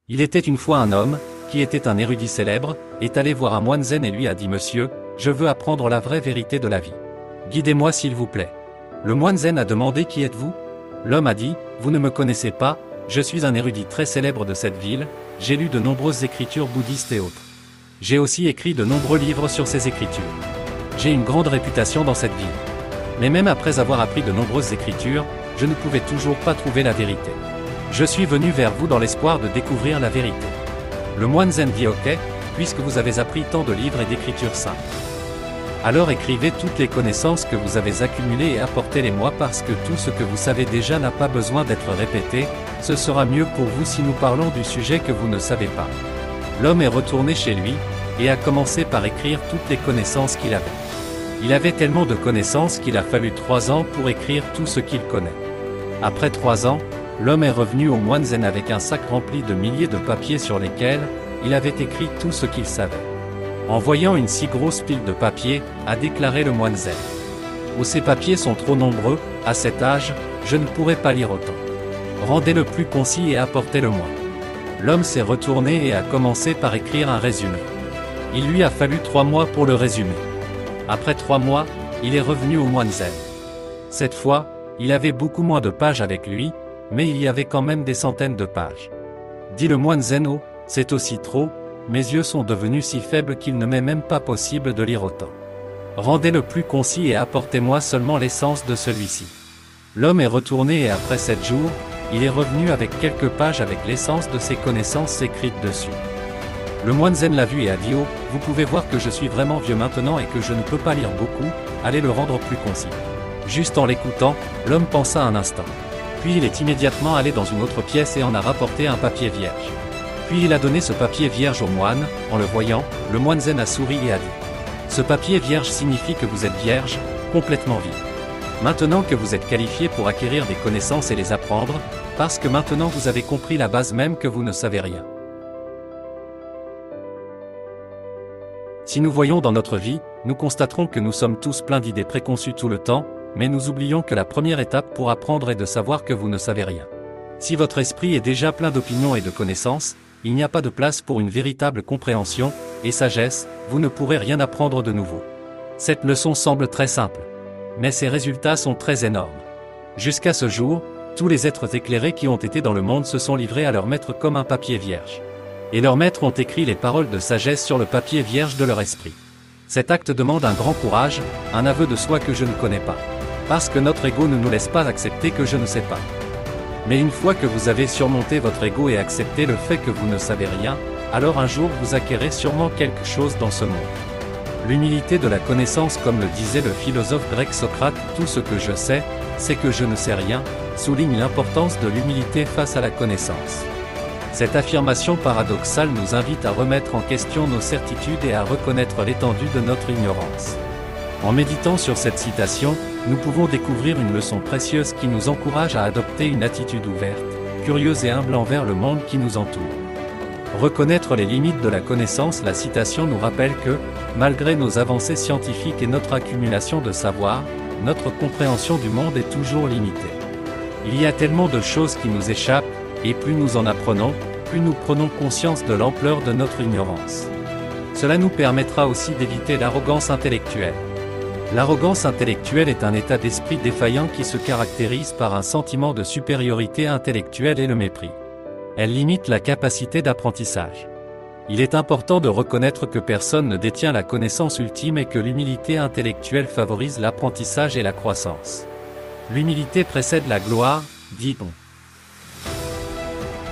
Il était une fois un homme, qui était un érudit célèbre, est allé voir un moine zen et lui a dit: Monsieur, je veux apprendre la vraie vérité de la vie. Guidez-moi s'il vous plaît. Le moine zen a demandé: Qui êtes-vous? L'homme a dit: Vous ne me connaissez pas, je suis un érudit très célèbre de cette ville, j'ai lu de nombreuses écritures bouddhistes et autres. J'ai aussi écrit de nombreux livres sur ces écritures. J'ai une grande réputation dans cette ville. Mais même après avoir appris de nombreuses écritures, je ne pouvais toujours pas trouver la vérité. Je suis venu vers vous dans l'espoir de découvrir la vérité. Le moine zen dit: Ok, puisque vous avez appris tant de livres et d'écritures simples. Alors écrivez toutes les connaissances que vous avez accumulées et apportez-les-moi, parce que tout ce que vous savez déjà n'a pas besoin d'être répété, ce sera mieux pour vous si nous parlons du sujet que vous ne savez pas. L'homme est retourné chez lui, et a commencé par écrire toutes les connaissances qu'il avait. Il avait tellement de connaissances qu'il a fallu 3 ans pour écrire tout ce qu'il connaît. Après 3 ans, l'homme est revenu au moine zen avec un sac rempli de milliers de papiers sur lesquels il avait écrit tout ce qu'il savait. En voyant une si grosse pile de papiers, a déclaré le moine zen: Oh, ces papiers sont trop nombreux, à cet âge, je ne pourrai pas lire autant. Rendez-le plus concis et apportez-le-moi. L'homme s'est retourné et a commencé par écrire un résumé. Il lui a fallu 3 mois pour le résumer. Après 3 mois, il est revenu au moine zen. Cette fois, il avait beaucoup moins de pages avec lui, mais il y avait quand même des centaines de pages. Dit le moine zen: Oh, c'est aussi trop, mes yeux sont devenus si faibles qu'il ne m'est même pas possible de lire autant. Rendez-le plus concis et apportez-moi seulement l'essence de celui-ci. L'homme est retourné et après 7 jours, il est revenu avec quelques pages avec l'essence de ses connaissances écrites dessus. Le moine zen l'a vu et a dit: Oh, vous pouvez voir que je suis vraiment vieux maintenant et que je ne peux pas lire beaucoup, allez le rendre plus concis. Juste en l'écoutant, l'homme pensa un instant. Puis il est immédiatement allé dans une autre pièce et en a rapporté un papier vierge. Puis il a donné ce papier vierge au moine. En le voyant, le moine zen a souri et a dit: Ce papier vierge signifie que vous êtes vierge, complètement vide. Maintenant que vous êtes qualifié pour acquérir des connaissances et les apprendre, parce que maintenant vous avez compris la base même que vous ne savez rien. Si nous voyons dans notre vie, nous constaterons que nous sommes tous pleins d'idées préconçues tout le temps, mais nous oublions que la première étape pour apprendre est de savoir que vous ne savez rien. Si votre esprit est déjà plein d'opinions et de connaissances, il n'y a pas de place pour une véritable compréhension et sagesse, vous ne pourrez rien apprendre de nouveau. Cette leçon semble très simple, mais ses résultats sont très énormes. Jusqu'à ce jour, tous les êtres éclairés qui ont été dans le monde se sont livrés à leur maître comme un papier vierge. Et leurs maîtres ont écrit les paroles de sagesse sur le papier vierge de leur esprit. Cet acte demande un grand courage, un aveu de soi que je ne connais pas. Parce que notre ego ne nous laisse pas accepter que je ne sais pas. Mais une fois que vous avez surmonté votre ego et accepté le fait que vous ne savez rien, alors un jour vous acquérez sûrement quelque chose dans ce monde. L'humilité de la connaissance, comme le disait le philosophe grec Socrate: Tout ce que je sais, c'est que je ne sais rien, souligne l'importance de l'humilité face à la connaissance. Cette affirmation paradoxale nous invite à remettre en question nos certitudes et à reconnaître l'étendue de notre ignorance. En méditant sur cette citation, nous pouvons découvrir une leçon précieuse qui nous encourage à adopter une attitude ouverte, curieuse et humble envers le monde qui nous entoure. Reconnaître les limites de la connaissance. La citation nous rappelle que, malgré nos avancées scientifiques et notre accumulation de savoir, notre compréhension du monde est toujours limitée. Il y a tellement de choses qui nous échappent, et plus nous en apprenons, plus nous prenons conscience de l'ampleur de notre ignorance. Cela nous permettra aussi d'éviter l'arrogance intellectuelle. L'arrogance intellectuelle est un état d'esprit défaillant qui se caractérise par un sentiment de supériorité intellectuelle et le mépris. Elle limite la capacité d'apprentissage. Il est important de reconnaître que personne ne détient la connaissance ultime et que l'humilité intellectuelle favorise l'apprentissage et la croissance. L'humilité précède la gloire, dit-on.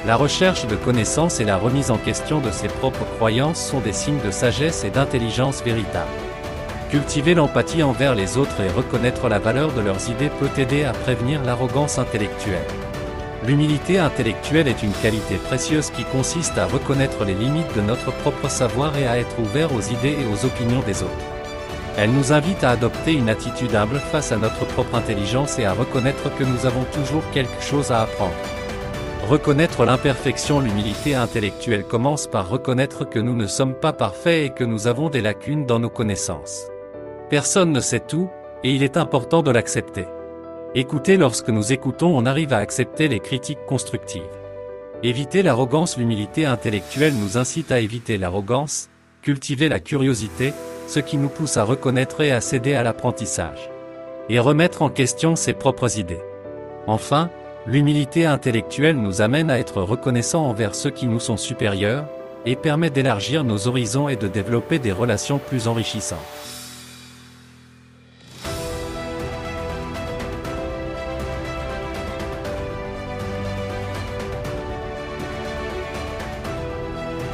La recherche de connaissances et la remise en question de ses propres croyances sont des signes de sagesse et d'intelligence véritable. Cultiver l'empathie envers les autres et reconnaître la valeur de leurs idées peut aider à prévenir l'arrogance intellectuelle. L'humilité intellectuelle est une qualité précieuse qui consiste à reconnaître les limites de notre propre savoir et à être ouvert aux idées et aux opinions des autres. Elle nous invite à adopter une attitude humble face à notre propre intelligence et à reconnaître que nous avons toujours quelque chose à apprendre. Reconnaître l'imperfection. L'humilité intellectuelle commence par reconnaître que nous ne sommes pas parfaits et que nous avons des lacunes dans nos connaissances. Personne ne sait tout, et il est important de l'accepter. Écoutez, lorsque nous écoutons, on arrive à accepter les critiques constructives. Éviter l'arrogance. L'humilité intellectuelle nous incite à éviter l'arrogance, cultiver la curiosité, ce qui nous pousse à reconnaître et à céder à l'apprentissage. Et remettre en question ses propres idées. Enfin, l'humilité intellectuelle nous amène à être reconnaissants envers ceux qui nous sont supérieurs, et permet d'élargir nos horizons et de développer des relations plus enrichissantes.